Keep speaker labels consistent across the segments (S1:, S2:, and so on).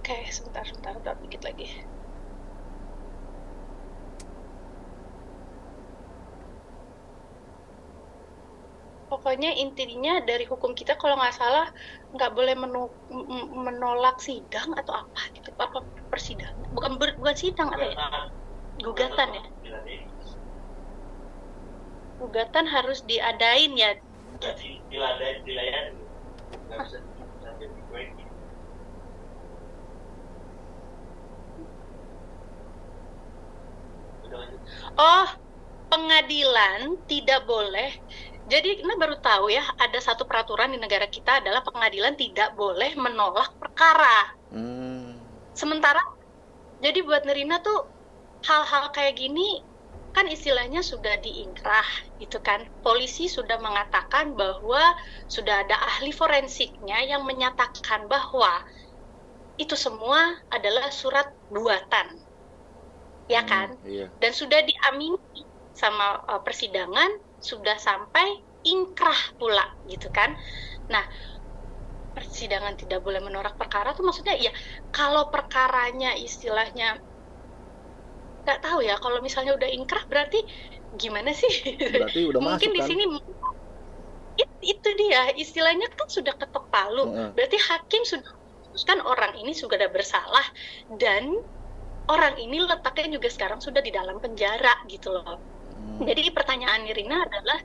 S1: Oke, sebentar, dikit lagi. Pokoknya intinya dari hukum kita kalau nggak salah nggak boleh menolak sidang atau apa gitu, apa persidangan, bukan sidang, apa ya, gugatan ya, gugatan harus diadain ya. Oh, pengadilan tidak boleh. Jadi kita baru tahu ya, ada satu peraturan di negara kita adalah pengadilan tidak boleh menolak perkara. Sementara, jadi buat Nerina tuh hal-hal kayak gini kan istilahnya sudah diingkrah gitu kan. Polisi sudah mengatakan bahwa sudah ada ahli forensiknya yang menyatakan bahwa itu semua adalah surat buatan. Ya kan?
S2: Iya.
S1: Dan sudah diamini sama persidangan, sudah sampai ingkrah pula gitu kan. Nah, persidangan tidak boleh menolak perkara tuh maksudnya ya kalau perkaranya istilahnya nggak tahu ya, kalau misalnya udah ingkrah berarti gimana sih?
S2: Berarti udah
S1: Mungkin
S2: masuk
S1: di
S2: kan?
S1: sini itu dia istilahnya kan sudah ketok palu. Berarti hakim sudah memutuskan orang ini sudah bersalah dan orang ini letaknya juga sekarang sudah di dalam penjara gitu loh. Jadi pertanyaan Nirina adalah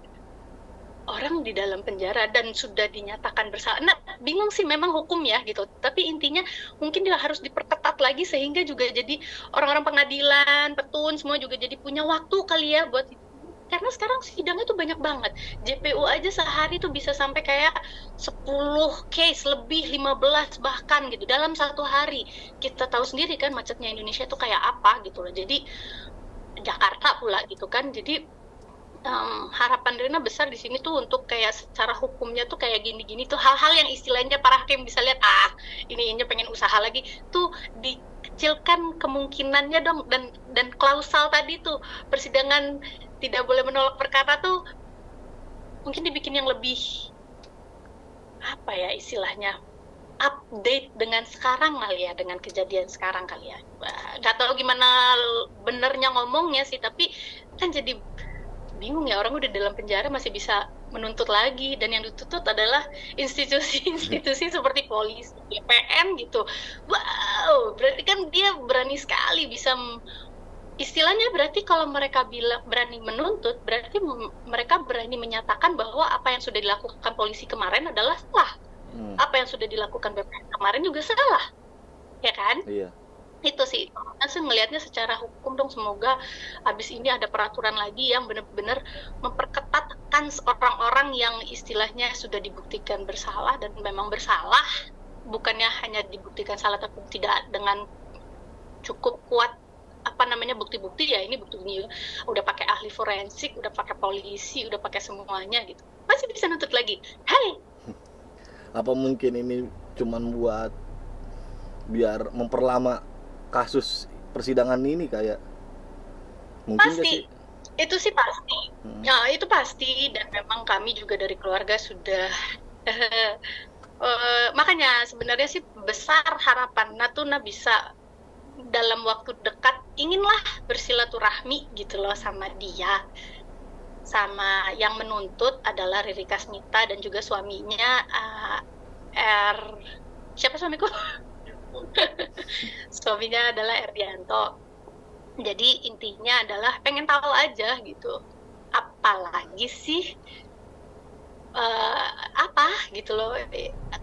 S1: orang di dalam penjara dan sudah dinyatakan bersalah. Nah, bingung sih memang hukum ya gitu. Tapi intinya mungkin dia harus diperketat lagi sehingga juga jadi orang-orang pengadilan, petun semua juga jadi punya waktu kali ya buat, karena sekarang sidangnya tuh banyak banget. JPU aja sehari tuh bisa sampai kayak 10 case, lebih 15 bahkan gitu dalam satu hari. Kita tahu sendiri kan macetnya Indonesia tuh kayak apa gitu loh. Jadi Jakarta pula gitu kan. Jadi harapan Rina besar di sini tuh untuk kayak secara hukumnya tuh kayak gini-gini tuh hal-hal yang istilahnya para hakim bisa lihat ini pengen usaha lagi tuh dikecilkan kemungkinannya dong, dan klausal tadi tuh persidangan tidak boleh menolak perkara tuh mungkin dibikin yang lebih apa ya istilahnya update dengan sekarang kali ya, dengan kejadian sekarang kali ya. Nggak tahu gimana benernya ngomongnya sih, tapi kan jadi bingung ya, orang udah dalam penjara masih bisa menuntut lagi, dan yang dituntut adalah institusi-institusi seperti polisi, BPN gitu. Wow, berarti kan dia berani sekali bisa istilahnya, berarti kalau mereka bilang berani menuntut, berarti mereka berani menyatakan bahwa apa yang sudah dilakukan polisi kemarin adalah salah. Apa yang sudah dilakukan BPN kemarin juga salah. Ya kan?
S2: Iya.
S1: Itu sih, saya ngelihatnya secara hukum dong, semoga abis ini ada peraturan lagi yang benar-benar memperketatkan orang-orang yang istilahnya sudah dibuktikan bersalah dan memang bersalah, bukannya hanya dibuktikan salah tapi tidak dengan cukup kuat apa namanya bukti-bukti ya, ini bukti ini udah pakai ahli forensik, udah pakai polisi, udah pakai semuanya gitu, masih bisa nuntut lagi. Hai,
S2: Apa mungkin ini cuman buat biar memperlama kasus persidangan ini kayak mungkin gak
S1: pasti
S2: sih?
S1: itu sih pasti. Ya, itu pasti, dan memang kami juga dari keluarga sudah makanya sebenarnya sih besar harapan Natuna bisa dalam waktu dekat inginlah bersilaturahmi gitu loh sama dia, sama yang menuntut adalah Riri Kasmita dan juga suaminya R, siapa suamiku? Suaminya adalah Erdianto. Jadi intinya adalah pengen tahu aja gitu, apalagi sih apa gitu loh,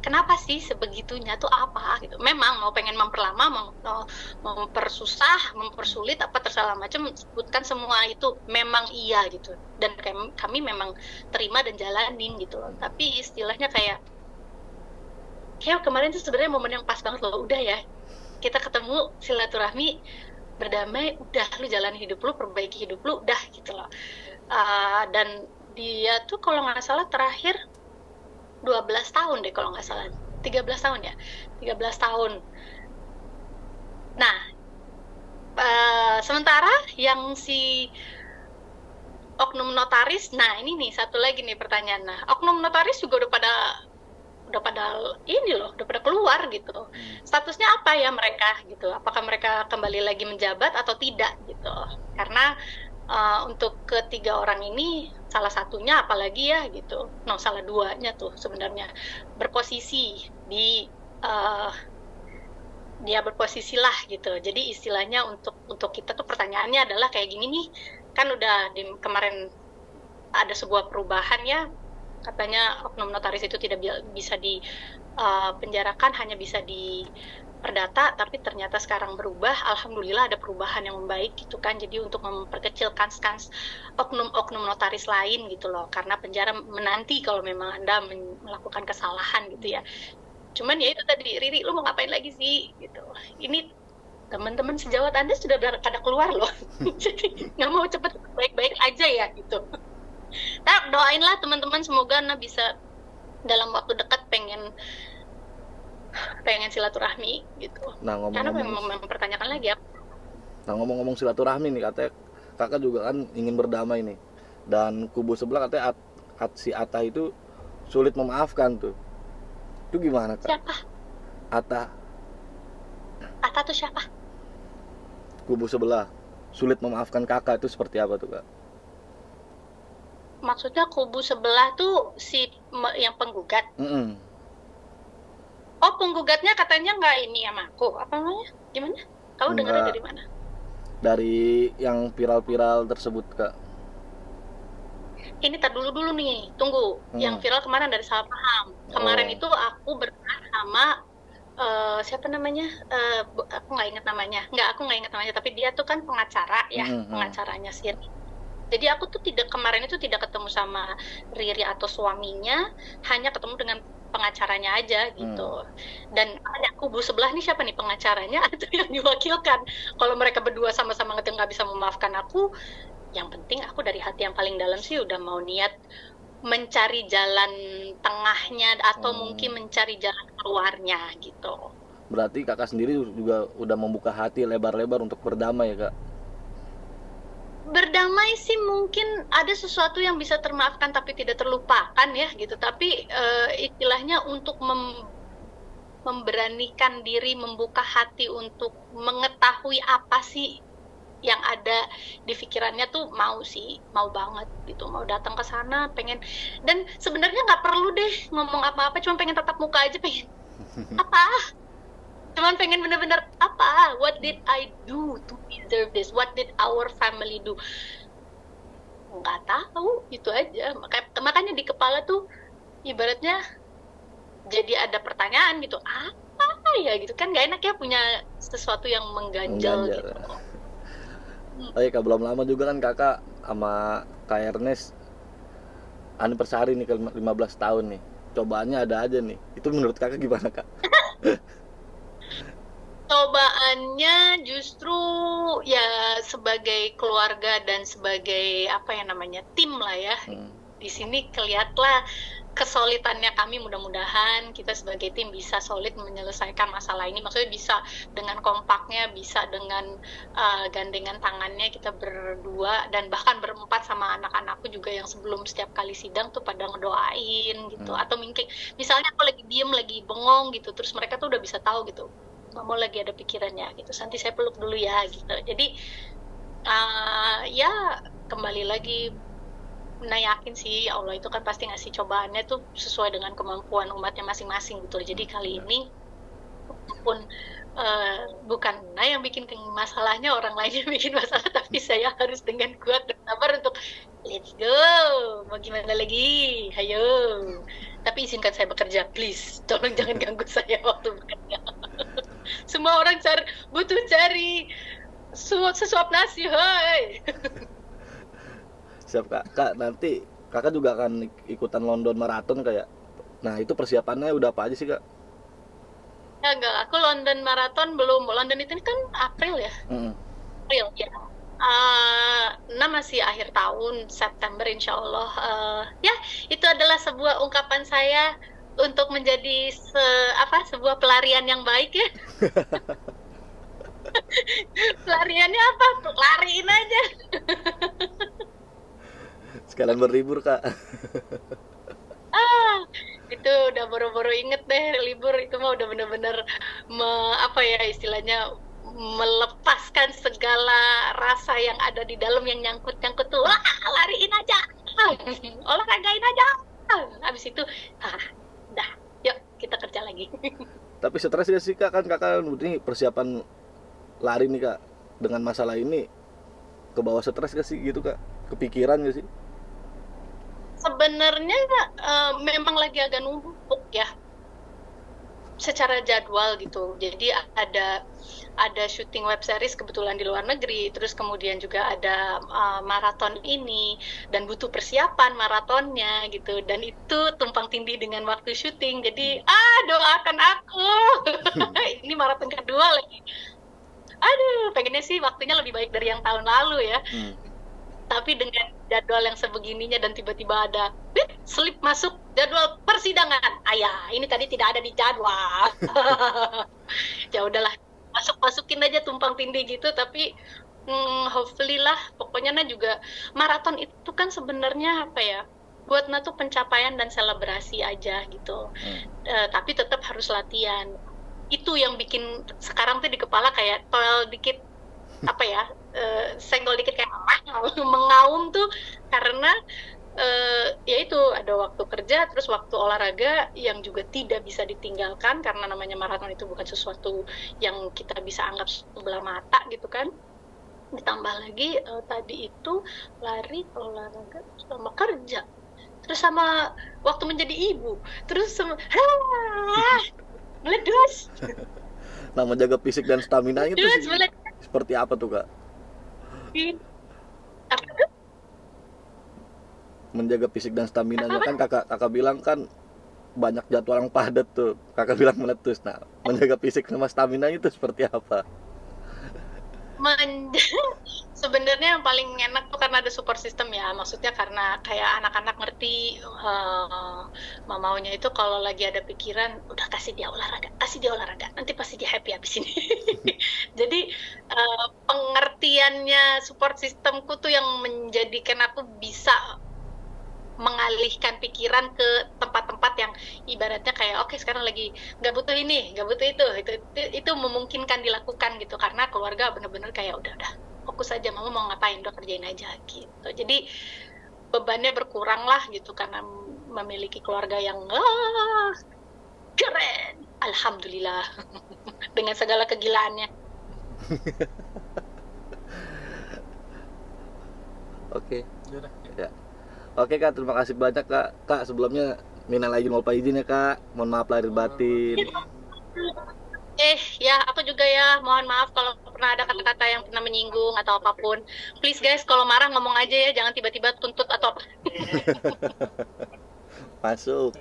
S1: kenapa sih sebegitunya tuh apa gitu. Memang mau pengen memperlama, mau mempersusah, mempersulit apa tersalah macam, sebutkan semua itu memang iya gitu, dan kami memang terima dan jalanin gitu loh. Tapi istilahnya kayak kemarin tuh sebenarnya momen yang pas banget loh, udah ya kita ketemu silaturahmi berdamai, udah lu jalan hidup lu, perbaiki hidup lu, udah gitu loh. Dan dia tuh kalau nggak salah terakhir 12 tahun deh kalau nggak salah, 13 tahun ya, 13 tahun. Nah, sementara yang si oknum notaris, nah ini nih satu lagi nih pertanyaan, nah oknum notaris juga udah pada udah pada keluar gitu. Statusnya apa ya mereka gitu? Apakah mereka kembali lagi menjabat atau tidak gitu? Karena untuk ketiga orang ini salah satunya apalagi ya gitu, salah duanya tuh sebenarnya berposisi di dia berposisi lah gitu. Jadi istilahnya untuk kita tuh pertanyaannya adalah kayak gini nih, kan udah kemarin ada sebuah perubahan ya, katanya oknum notaris itu tidak bisa dipenjarakan, hanya bisa diperdata, tapi ternyata sekarang berubah. Alhamdulillah ada perubahan yang membaik gitu kan. Jadi untuk memperkecil kans oknum notaris lain gitu loh, karena penjara menanti kalau memang Anda melakukan kesalahan gitu ya. Cuman ya itu tadi, Riri, lu mau ngapain lagi sih gitu. Ini teman-teman sejawat Anda sudah pada keluar loh. Jadi nggak mau cepet baik-baik aja ya gitu. Nah, doainlah teman-teman, semoga Anda bisa dalam waktu dekat pengen silaturahmi gitu.
S2: Nah,
S1: karena mempertanyakan lagi apa.
S2: Nah, ngomong-ngomong silaturahmi nih, katanya kakak juga kan ingin berdamai nih, dan kubu sebelah katanya si Atta itu sulit memaafkan tuh. Itu gimana kak?
S1: Siapa? Atta tuh siapa?
S2: Kubu sebelah sulit memaafkan kakak itu seperti apa tuh kak?
S1: Maksudnya kubu sebelah tuh yang penggugat? Oh, penggugatnya katanya nggak ini sama aku. Apa namanya? Gimana? Kamu dengarnya dari mana?
S2: Dari yang viral-viral tersebut kak.
S1: Ini tar dulu nih, tunggu. Yang viral kemarin dari salah paham. Kemarin itu aku bertanya sama siapa namanya? Aku nggak ingat namanya. Aku nggak ingat namanya. Tapi dia tuh kan pengacara ya, pengacaranya Siri. Jadi aku tuh kemarin itu tidak ketemu sama Riri atau suaminya, hanya ketemu dengan pengacaranya aja gitu. Dan ada kubu sebelah nih, siapa nih pengacaranya atau yang diwakilkan? Kalau mereka berdua sama-sama nggak bisa memaafkan aku, yang penting aku dari hati yang paling dalam sih udah mau niat mencari jalan tengahnya atau mungkin mencari jalan keluarnya gitu.
S2: Berarti kakak sendiri juga udah membuka hati lebar-lebar untuk berdamai ya kak?
S1: Berdamai sih mungkin ada sesuatu yang bisa termaafkan tapi tidak terlupakan ya gitu. Tapi istilahnya untuk memberanikan diri, membuka hati untuk mengetahui apa sih yang ada di pikirannya tuh mau banget gitu, mau datang ke sana pengen. Dan sebenarnya nggak perlu deh ngomong apa-apa, cuma pengen tatap muka aja, pengen apa, cuman pengen bener-bener apa, what did I do to deserve this, what did our family do, nggak tahu, itu aja. Makanya di kepala tuh ibaratnya jadi ada pertanyaan gitu, apa ya gitu kan, nggak enak ya punya sesuatu yang mengganjal gitu.
S2: Oh iya kak, belum lama juga kan kakak sama Kak Ernest anniversary nih ke 15 tahun nih. Cobaannya ada aja nih. Itu menurut kakak gimana kak?
S1: Cobaannya justru ya sebagai keluarga dan sebagai apa ya namanya, tim lah ya. Di sini kelihatlah kesolidannya kami. Mudah-mudahan kita sebagai tim bisa solid menyelesaikan masalah ini. Maksudnya bisa dengan kompaknya, bisa dengan gandengan tangannya kita berdua dan bahkan berempat sama anak-anakku juga yang sebelum setiap kali sidang tuh pada ngedoain gitu. Atau mungkin misalnya aku lagi diem, lagi bengong gitu, terus mereka tuh udah bisa tahu gitu, Mama lagi ada pikirannya gitu, nanti saya peluk dulu ya gitu. Jadi ya kembali lagi, yakin sih Allah itu kan pasti ngasih cobaannya tuh sesuai dengan kemampuan umatnya masing-masing gitu. Jadi kali ini walaupun bukan yang bikin masalahnya, orang lain yang bikin masalah, tapi saya harus dengan kuat dan sabar untuk let's go, mau gimana lagi, ayo. Tapi izinkan saya bekerja, please, tolong jangan ganggu saya waktu bekerja. Semua orang butuh cari sesuap nasi, hai.
S2: Siap kak, nanti kakak juga akan ikutan London Marathon kayak. Nah itu persiapannya udah apa aja sih kak?
S1: Ya enggak, aku London Marathon belum. London itu kan April ya? April ya. Masih akhir tahun, September insya Allah. Ya itu adalah sebuah ungkapan saya untuk menjadi sebuah pelarian yang baik ya. Pelariannya apa? Lariin aja. Sekalian
S2: berlibur kak.
S1: Itu udah boro-boro ingat mah udah bener-bener apa ya istilahnya, melepaskan segala rasa yang ada di dalam yang nyangkut-nyangkut tuh. Wah, lariin aja. Olahragain aja. Habis itu, udah, yuk kita kerja lagi.
S2: Tapi stres gak sih kak, kan kakak ini persiapan lari nih kak, dengan masalah ini ke bawah stres gak sih gitu kak, kepikiran gak sih?
S1: Sebenarnya memang lagi agak numpuk ya secara jadwal gitu. Jadi ada syuting web series kebetulan di luar negeri, terus kemudian juga ada maraton ini dan butuh persiapan maratonnya gitu, dan itu tumpang tindih dengan waktu syuting. Jadi doakan aku. Ini maraton kedua lagi. Aduh, pengennya sih waktunya lebih baik dari yang tahun lalu ya. Tapi dengan jadwal yang sebegininya dan tiba-tiba ada slip masuk jadwal persidangan. Ayah, ini tadi tidak ada di jadwal. Ya udahlah, masukin aja tumpang tindih gitu. Tapi hopefully lah, pokoknya juga maraton itu kan sebenarnya apa ya, buat tuh pencapaian dan selebrasi aja gitu. Tapi tetap harus latihan. Itu yang bikin sekarang tuh di kepala kayak toel dikit, apa ya, senggol dikit kayak mengaum tuh karena ya itu ada waktu kerja terus waktu olahraga yang juga tidak bisa ditinggalkan, karena namanya maraton itu bukan sesuatu yang kita bisa anggap sebelah mata gitu kan. Ditambah lagi tadi itu lari, olahraga, sama kerja, terus sama waktu menjadi ibu, terus sama meledos.
S2: Nama jaga fisik dan stamina itu seperti apa tuh kak?
S1: Apa tuh?
S2: Menjaga fisik dan stamina nya kan kakak bilang kan banyak jadwal yang padat tuh, kakak bilang meletus. Nah, menjaga fisik sama stamina itu seperti apa?
S1: Sebenarnya yang paling enak tuh karena ada support system ya, maksudnya karena kayak anak-anak ngerti mamaunya itu kalau lagi ada pikiran udah kasih dia olahraga, nanti pasti dia happy abis ini. Jadi pengertiannya support systemku tuh yang menjadikan aku bisa mengalihkan pikiran ke tempat-tempat yang ibaratnya kayak oke, sekarang lagi nggak butuh ini, nggak butuh itu memungkinkan dilakukan gitu, karena keluarga bener-bener kayak udah fokus aja, mama mau ngapain udah kerjain aja gitu. Jadi bebannya berkurang lah gitu karena memiliki keluarga yang keren, alhamdulillah. Dengan segala kegilaannya.
S2: Oke. Ya. Oke kak, terima kasih banyak kak. Kak, sebelumnya minal aidin wal faizin ya kak. Mohon maaf lahir batin.
S1: Ya aku juga ya, mohon maaf kalau pernah ada kata-kata yang pernah menyinggung atau apapun. Please guys, kalau marah ngomong aja ya, jangan tiba-tiba tuntut atau apa.
S2: Masuk.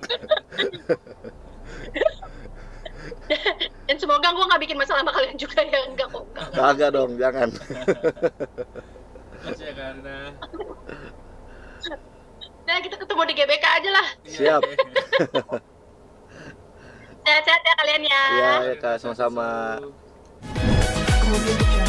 S1: Dan semoga gue nggak bikin masalah sama kalian juga ya. Enggak kok.
S2: Kagak dong, jangan.
S3: Makasih ya Karna.
S1: Nah, kita ketemu di GBK aja lah.
S2: Siap.
S1: Sehat-sehat ya kalian ya.
S2: Iya ya kak, sama-sama.
S3: Sama-sama.